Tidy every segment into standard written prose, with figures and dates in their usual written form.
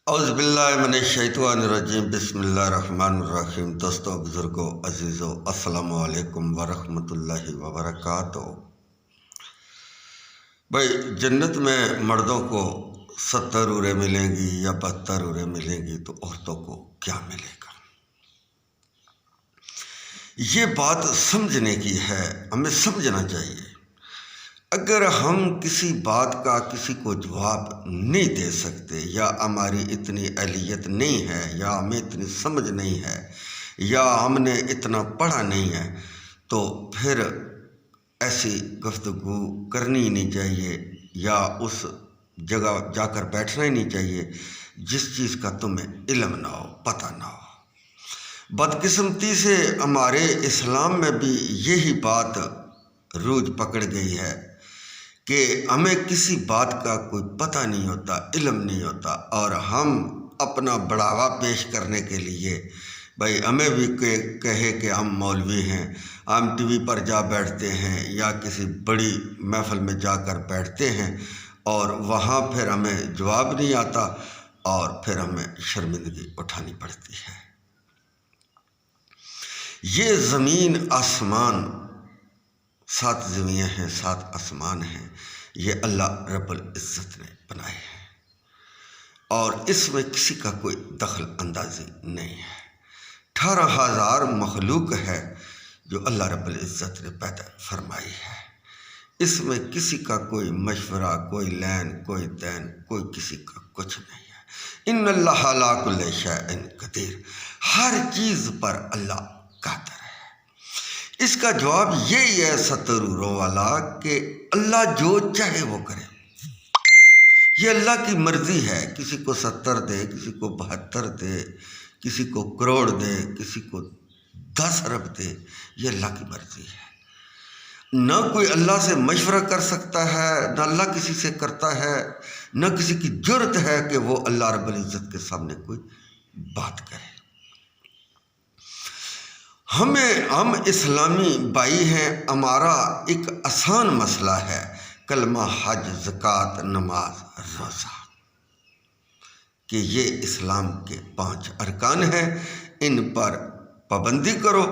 اعوذ باللہ من الشیطان الرجیم، بسم اللہ الرحمن الرحیم۔ دوستو، بزرگوں، عزیزو، السلام علیکم ورحمۃ اللہ وبرکاتہ۔ بھائی، جنت میں مردوں کو 70 عورتیں ملیں گی یا 72 عورتیں ملیں گی، تو عورتوں کو کیا ملے گا؟ یہ بات سمجھنے کی ہے، ہمیں سمجھنا چاہیے۔ اگر ہم کسی بات کا کسی کو جواب نہیں دے سکتے، یا ہماری اتنی اہلیت نہیں ہے، یا ہمیں اتنی سمجھ نہیں ہے، یا ہم نے اتنا پڑھا نہیں ہے، تو پھر ایسی گفتگو کرنی ہی نہیں چاہیے، یا اس جگہ جا کر بیٹھنا ہی نہیں چاہیے جس چیز کا تمہیں علم نہ ہو، پتہ نہ ہو۔ بدقسمتی سے ہمارے اسلام میں بھی یہی بات روج پکڑ گئی ہے کہ ہمیں کسی بات کا کوئی پتہ نہیں ہوتا، علم نہیں ہوتا، اور ہم اپنا بڑھاوا پیش کرنے کے لیے، بھائی ہمیں بھی کہے کہ ہم مولوی ہیں، ہم ٹی وی پر جا بیٹھتے ہیں یا کسی بڑی محفل میں جا کر بیٹھتے ہیں، اور وہاں پھر ہمیں جواب نہیں آتا، اور پھر ہمیں شرمندگی اٹھانی پڑتی ہے۔ یہ زمین آسمان، 7 زمینیں ہیں، 7 آسمان ہیں، یہ اللہ رب العزت نے بنائے ہیں، اور اس میں کسی کا کوئی دخل اندازی نہیں ہے۔ 18,000 مخلوق ہے جو اللہ رب العزت نے پیدا فرمائی ہے۔ اس میں کسی کا کوئی مشورہ، کوئی لین، کوئی دین، کوئی کسی کا کچھ نہیں ہے۔ ان اللہ علی کل شیء قدیر، ہر چیز پر اللہ قادر ہے۔ اس کا جواب یہی ہے 70 عورتوں والا، کہ اللہ جو چاہے وہ کرے۔ یہ اللہ کی مرضی ہے، کسی کو 70 دے، کسی کو 72 دے، کسی کو کروڑ دے، کسی کو 10 ارب دے، یہ اللہ کی مرضی ہے۔ نہ کوئی اللہ سے مشورہ کر سکتا ہے، نہ اللہ کسی سے کرتا ہے، نہ کسی کی جرت ہے کہ وہ اللہ رب العزت کے سامنے کوئی بات کرے۔ ہم اسلامی بھائی ہیں، ہمارا ایک آسان مسئلہ ہے، کلمہ، حج، زکوٰۃ، نماز، روزہ، کہ یہ اسلام کے 5 ارکان ہیں، ان پر پابندی کرو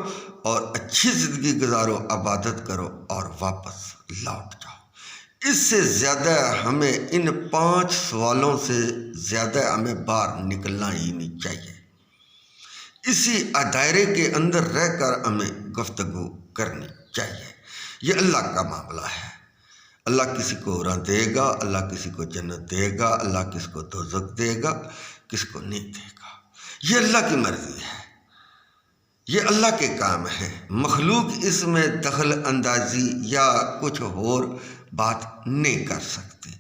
اور اچھی زندگی گزارو، عبادت کرو اور واپس لوٹ جاؤ۔ اس سے زیادہ ہمیں ان 5 سوالوں سے زیادہ ہمیں باہر نکلنا ہی نہیں چاہیے۔ اسی دائرے کے اندر رہ کر ہمیں گفتگو کرنی چاہیے۔ یہ اللہ کا معاملہ ہے۔ اللہ کسی کو راہ دے گا، اللہ کسی کو جنت دے گا، اللہ کسی کو دوزخ دے گا، کسی کو نہیں دے گا۔ یہ اللہ کی مرضی ہے، یہ اللہ کے کام ہے۔ مخلوق اس میں دخل اندازی یا کچھ اور بات نہیں کر سکتی۔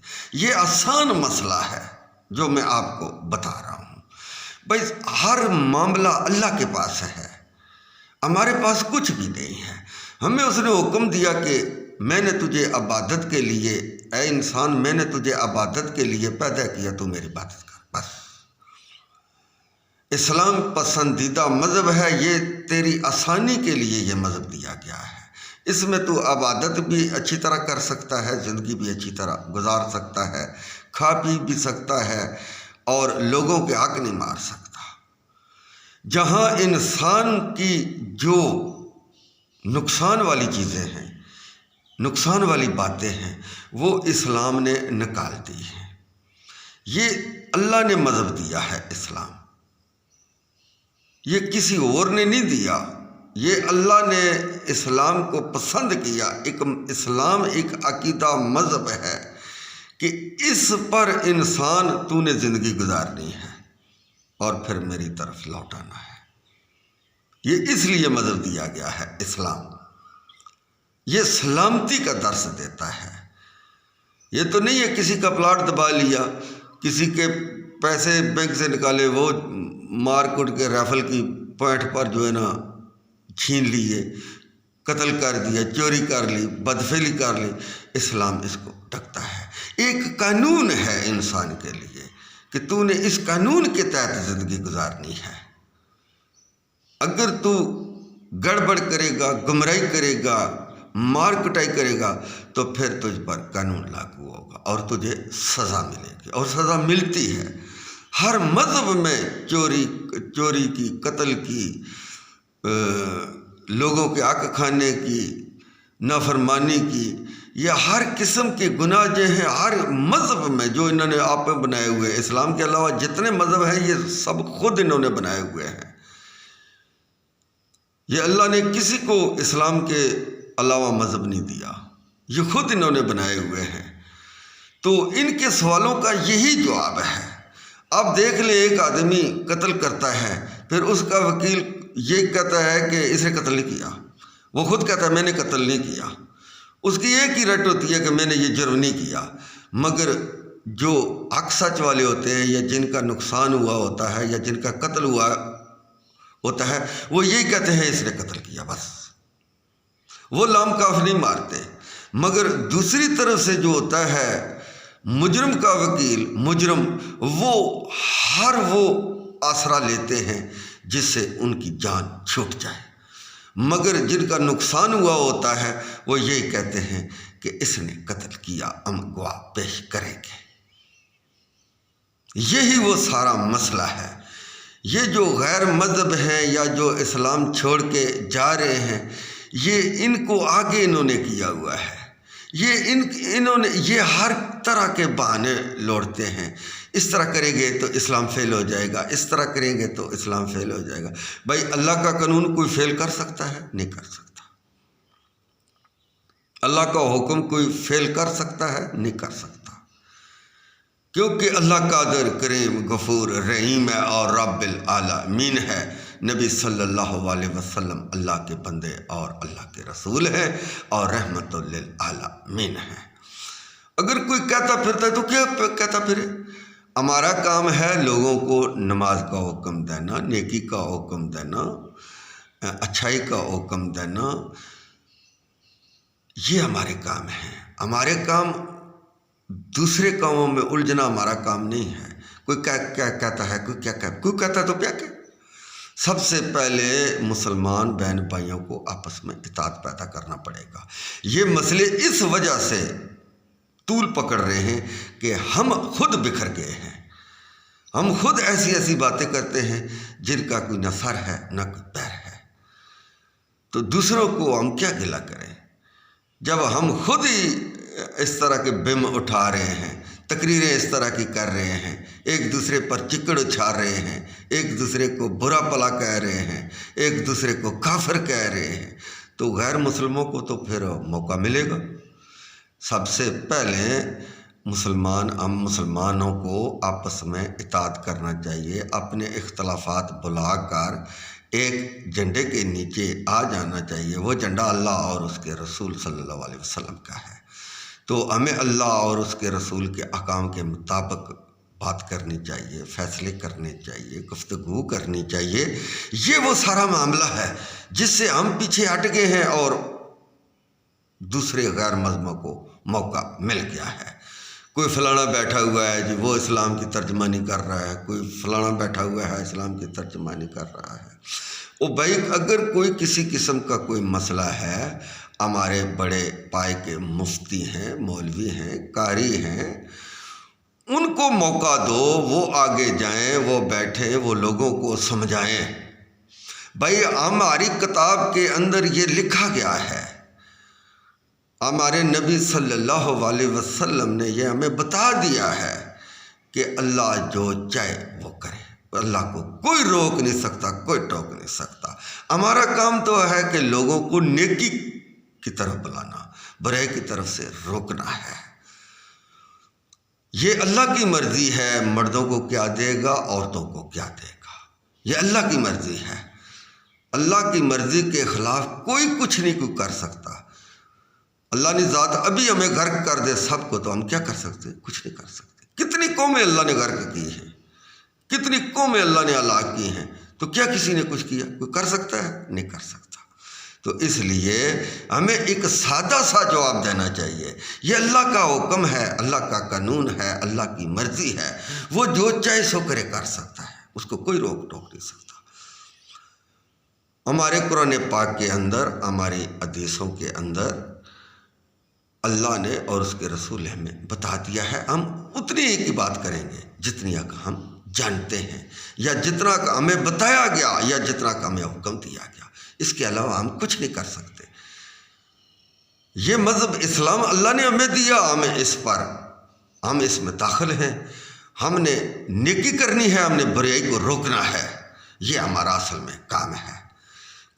یہ آسان مسئلہ ہے جو میں آپ کو بتا رہا ہوں۔ بھائی، ہر معاملہ اللہ کے پاس ہے، ہمارے پاس کچھ بھی نہیں ہے۔ ہمیں اس نے حکم دیا کہ میں نے تجھے عبادت کے لیے، اے انسان، میں نے تجھے عبادت کے لیے پیدا کیا، تو میری عبادت کر، بس۔ اسلام پسندیدہ مذہب ہے، یہ تیری آسانی کے لیے یہ مذہب دیا گیا ہے۔ اس میں تو عبادت بھی اچھی طرح کر سکتا ہے، زندگی بھی اچھی طرح گزار سکتا ہے، کھا پی بھی سکتا ہے، اور لوگوں کے حق نہیں مار سکتا۔ جہاں انسان کی جو نقصان والی چیزیں ہیں، نقصان والی باتیں ہیں، وہ اسلام نے نکال دی ہیں۔ یہ اللہ نے مذہب دیا ہے اسلام، یہ کسی اور نے نہیں دیا۔ یہ اللہ نے اسلام کو پسند کیا۔ اسلام ایک عقیدہ مذہب ہے کہ اس پر انسان تو نے زندگی گزارنی ہے اور پھر میری طرف لوٹانا ہے۔ یہ اس لیے مذہب دیا گیا ہے اسلام۔ یہ سلامتی کا درس دیتا ہے۔ یہ تو نہیں ہے کسی کا پلاٹ دبا لیا، کسی کے پیسے بینک سے نکالے، وہ مار کوٹ کے رائفل کی پوائنٹ پر جو ہے نا چھین لیے، قتل کر دیا، چوری کر لی، بدفعلی کر لی۔ اسلام اس کو ڈھکتا ہے۔ ایک قانون ہے انسان کے لیے کہ تو نے اس قانون کے تحت زندگی گزارنی ہے۔ اگر تو گڑبڑ کرے گا، گمراہی کرے گا، مار کٹائی کرے گا، تو پھر تجھ پر قانون لاگو ہوگا اور تجھے سزا ملے گی، اور سزا ملتی ہے۔ ہر مذہب میں چوری کی، قتل کی، لوگوں کے حق کھانے کی، نافرمانی کی، یا ہر قسم کے گناہ جو ہیں ہر مذہب میں جو انہوں نے آپ میں بنائے ہوئے، اسلام کے علاوہ جتنے مذہب ہیں یہ سب خود انہوں نے بنائے ہوئے ہیں۔ یہ اللہ نے کسی کو اسلام کے علاوہ مذہب نہیں دیا، یہ خود انہوں نے بنائے ہوئے ہیں۔ تو ان کے سوالوں کا یہی جواب ہے۔ اب دیکھ لیں، ایک آدمی قتل کرتا ہے، پھر اس کا وکیل یہ کہتا ہے کہ اس نے قتل نہیں کیا، وہ خود کہتا ہے میں نے قتل نہیں کیا، اس کی ایک ہی رٹ ہوتی ہے کہ میں نے یہ جرم نہیں کیا۔ مگر جو حق سچ والے ہوتے ہیں، یا جن کا نقصان ہوا ہوتا ہے، یا جن کا قتل ہوا ہوتا ہے، وہ یہی کہتے ہیں اس نے قتل کیا، بس وہ لام کاف نہیں مارتے۔ مگر دوسری طرف سے جو ہوتا ہے مجرم کا وکیل، مجرم وہ وہ آسرا لیتے ہیں جس سے ان کی جان چھوٹ جائے، مگر جن کا نقصان ہوا ہوتا ہے وہ یہی کہتے ہیں کہ اس نے قتل کیا، ہم گواہ پیش کریں گے۔ یہی وہ سارا مسئلہ ہے۔ یہ جو غیر مذہب ہیں یا جو اسلام چھوڑ کے جا رہے ہیں، یہ ان کو آگے انہوں نے کیا ہوا ہے۔ انہوں نے یہ ہر طرح کے بہانے لوٹتے ہیں، اس طرح کریں گے تو اسلام فیل ہو جائے گا، اس طرح کریں گے تو اسلام فیل ہو جائے گا۔ بھائی اللہ کا قانون کوئی فیل کر سکتا ہے؟ نہیں کر سکتا۔ اللہ کا حکم کوئی فیل کر سکتا ہے؟ نہیں کر سکتا، کیونکہ اللہ قادر، کریم، غفور، رحیم ہے اور رب العالمین ہے۔ نبی صلی اللہ علیہ وسلم اللہ کے بندے اور اللہ کے رسول ہیں اور رحمت للعالمین ہیں۔ اگر کوئی کہتا پھرتا ہے تو کیا کہتا پھرے؟ ہمارا کام ہے لوگوں کو نماز کا حکم دینا، نیکی کا حکم دینا، اچھائی کا حکم دینا، یہ ہمارے کام ہیں۔ ہمارے کام دوسرے کاموں میں الجھنا ہمارا کام نہیں ہے۔ کوئی کیا کہتا ہے، کوئی کہتا ہے تو کیا کہ سب سے پہلے مسلمان بہن بھائیوں کو آپس میں اطاعت پیدا کرنا پڑے گا۔ یہ مسئلے اس وجہ سے طول پکڑ رہے ہیں کہ ہم خود بکھر گئے ہیں، ہم خود ایسی باتیں کرتے ہیں جن کا کوئی نہ سر ہے نہ کوئی پیر ہے، تو دوسروں کو ہم کیا گلہ کریں جب ہم خود ہی اس طرح کے بم اٹھا رہے ہیں، تقریریں اس طرح کی کر رہے ہیں، ایک دوسرے پر چکڑ اچھال رہے ہیں، ایک دوسرے کو برا بھلا کہہ رہے ہیں، ایک دوسرے کو کافر کہہ رہے ہیں، تو غیر مسلموں کو تو پھر موقع ملے گا۔ سب سے پہلے ہم مسلمانوں کو آپس میں اطاعت کرنا چاہیے، اپنے اختلافات بلا کر ایک جھنڈے کے نیچے آ جانا چاہیے۔ وہ جھنڈا اللہ اور اس کے رسول صلی اللہ علیہ وسلم کا ہے، تو ہمیں اللہ اور اس کے رسول کے احکام کے مطابق بات کرنی چاہیے، فیصلے کرنے چاہیے، گفتگو کرنی چاہیے۔ یہ وہ سارا معاملہ ہے جس سے ہم پیچھے ہٹ گئے ہیں اور دوسرے غیر مذہبوں کو موقع مل گیا ہے۔ کوئی فلانا بیٹھا ہوا ہے جی وہ اسلام کی ترجمانی کر رہا ہے، کوئی فلانا بیٹھا ہوا ہے اسلام کی ترجمانی کر رہا ہے۔ او بھائی، اگر کوئی کسی قسم کا کوئی مسئلہ ہے، ہمارے بڑے پائے کے مفتی ہیں، مولوی ہیں، قاری ہیں، ان کو موقع دو، وہ آگے جائیں، وہ بیٹھیں، وہ لوگوں کو سمجھائیں۔ بھائی ہماری کتاب کے اندر یہ لکھا گیا ہے، ہمارے نبی صلی اللہ علیہ وسلم نے یہ ہمیں بتا دیا ہے کہ اللہ جو چاہے وہ کرے، اللہ کو کوئی روک نہیں سکتا، کوئی ٹوک نہیں سکتا۔ ہمارا کام تو ہے کہ لوگوں کو نیکی کی طرف بلانا، برائی کی طرف سے روکنا ہے۔ یہ اللہ کی مرضی ہے، مردوں کو کیا دے گا، عورتوں کو کیا دے گا، یہ اللہ کی مرضی ہے۔ اللہ کی مرضی کے خلاف کوئی کچھ نہیں کوئی کر سکتا۔ اللہ نے ذات ابھی ہمیں غرق کر دے سب کو، تو ہم کیا کر سکتے؟ کچھ نہیں کر سکتے۔ کتنی قومیں اللہ نے غرق کی ہیں، کتنی قومیں اللہ نے ہلاک کی ہیں، تو کیا کسی نے کچھ کیا؟ کوئی کر سکتا ہے؟ نہیں کر سکتا۔ تو اس لیے ہمیں ایک سادہ سا جواب دینا چاہیے، یہ اللہ کا حکم ہے، اللہ کا قانون ہے، اللہ کی مرضی ہے، وہ جو چاہے سو کرے کر سکتا ہے، اس کو کوئی روک ٹوک نہیں سکتا۔ ہمارے قرآن پاک کے اندر، ہماری حدیثوں کے اندر اللہ نے اور اس کے رسول ہمیں بتا دیا ہے، ہم اتنی ہی کی بات کریں گے جتنی ہم جانتے ہیں، یا جتنا کا ہمیں بتایا گیا، یا جتنا کا ہمیں حکم دیا گیا، اس کے علاوہ ہم کچھ نہیں کر سکتے۔ یہ مذہب اسلام اللہ نے ہمیں دیا، ہم اس میں داخل ہیں، ہم نے نیکی کرنی ہے، ہم نے برائی کو روکنا ہے۔ یہ ہمارا اصل میں کام ہے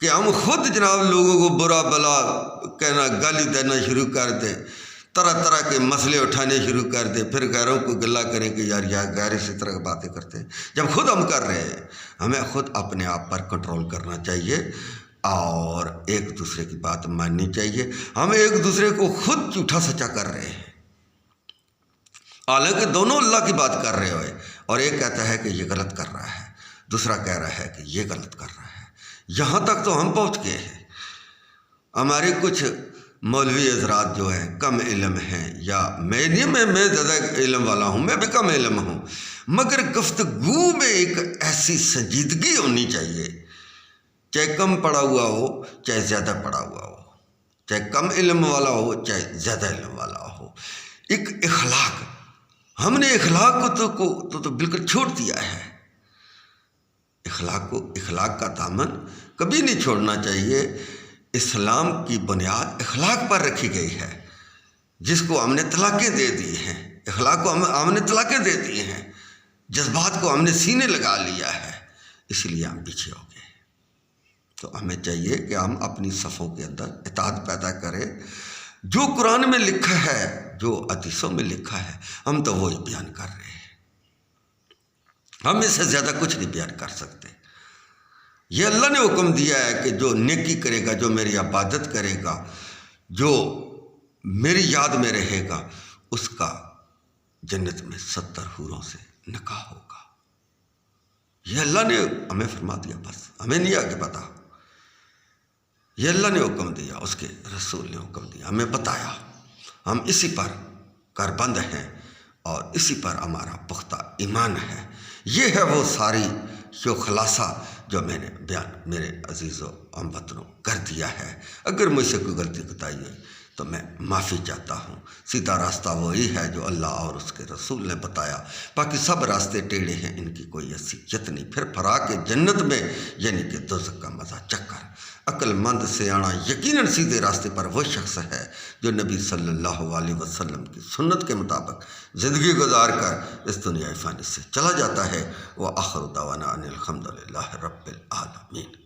کہ ہم خود جناب لوگوں کو برا بلا کہنا، گالی دینا شروع کر دیں، طرح طرح کے مسئلے اٹھانے شروع کر دیں، پھر غیروں کو گلہ کریں کہ یار غیر اسی طرح کی باتیں کرتے ہیں، جب خود ہم کر رہے ہیں۔ ہمیں خود اپنے آپ پر کنٹرول کرنا چاہیے اور ایک دوسرے کی بات ماننی چاہیے۔ ہم ایک دوسرے کو خود جھوٹا سچا کر رہے ہیں، حالانکہ دونوں اللہ کی بات کر رہے ہوئے، اور ایک کہتا ہے کہ یہ غلط کر رہا ہے، دوسرا کہہ رہا ہے کہ یہ غلط کر رہا ہے۔ یہاں تک تو ہم پہنچ گئے ہیں۔ ہمارے کچھ مولوی حضرات جو ہیں کم علم ہیں، یا میں زیادہ علم والا ہوں، میں بھی کم علم ہوں، مگر گفتگو میں ایک ایسی سنجیدگی ہونی چاہیے، چاہے کم پڑھا ہوا ہو چاہے زیادہ پڑھا ہوا ہو، چاہے کم علم والا ہو چاہے زیادہ علم والا ہو۔ ایک اخلاق، ہم نے اخلاق کو تو بالکل چھوڑ دیا ہے۔ اخلاق کا دامن کبھی نہیں چھوڑنا چاہیے۔ اسلام کی بنیاد اخلاق پر رکھی گئی ہے، جس کو ہم نے طلاقیں دے دی ہیں، اخلاق کو ہم نے طلاقیں دے دی ہیں، جذبات کو ہم نے سینے لگا لیا ہے، اس لیے ہم پیچھے ہو گئے۔ تو ہمیں چاہیے کہ ہم اپنی صفوں کے اندر اتحاد پیدا کریں۔ جو قرآن میں لکھا ہے، جو حدیثوں میں لکھا ہے، ہم تو وہی بیان کر رہے ہیں، ہم اس سے زیادہ کچھ نہیں بیان کر سکتے۔ یہ اللہ نے حکم دیا ہے کہ جو نیکی کرے گا، جو میری عبادت کرے گا، جو میری یاد میں رہے گا، اس کا جنت میں 70 حوروں سے نکاح ہوگا۔ یہ اللہ نے ہمیں فرما دیا، بس ہمیں نہیں آگے پتا۔ یہ اللہ نے حکم دیا، اس کے رسول نے حکم دیا، ہمیں بتایا، ہم اسی پر کاربند ہیں اور اسی پر ہمارا پختہ ایمان ہے۔ یہ ہے وہ ساری جو خلاصہ جو میں نے بیان میرے عزیزوں ہم وطنوں کر دیا ہے۔ اگر مجھ سے کوئی غلطی بتائی ہے تو میں معافی چاہتا ہوں۔ سیدھا راستہ وہی ہے جو اللہ اور اس کے رسول نے بتایا، باقی سب راستے ٹیڑھے ہیں، ان کی کوئی حیثیت نہیں۔ پھر پھرا کے جنت میں، یعنی کہ دوزخ کا مزہ چکر۔ عقل مند سیاںا یقیناً سیدھے راستے پر وہ شخص ہے جو نبی صلی اللہ علیہ وسلم کی سنت کے مطابق زندگی گزار کر اس دنیا فانی سے چلا جاتا ہے۔ وآخر دعوانا ان الحمد للہ رب العالمین۔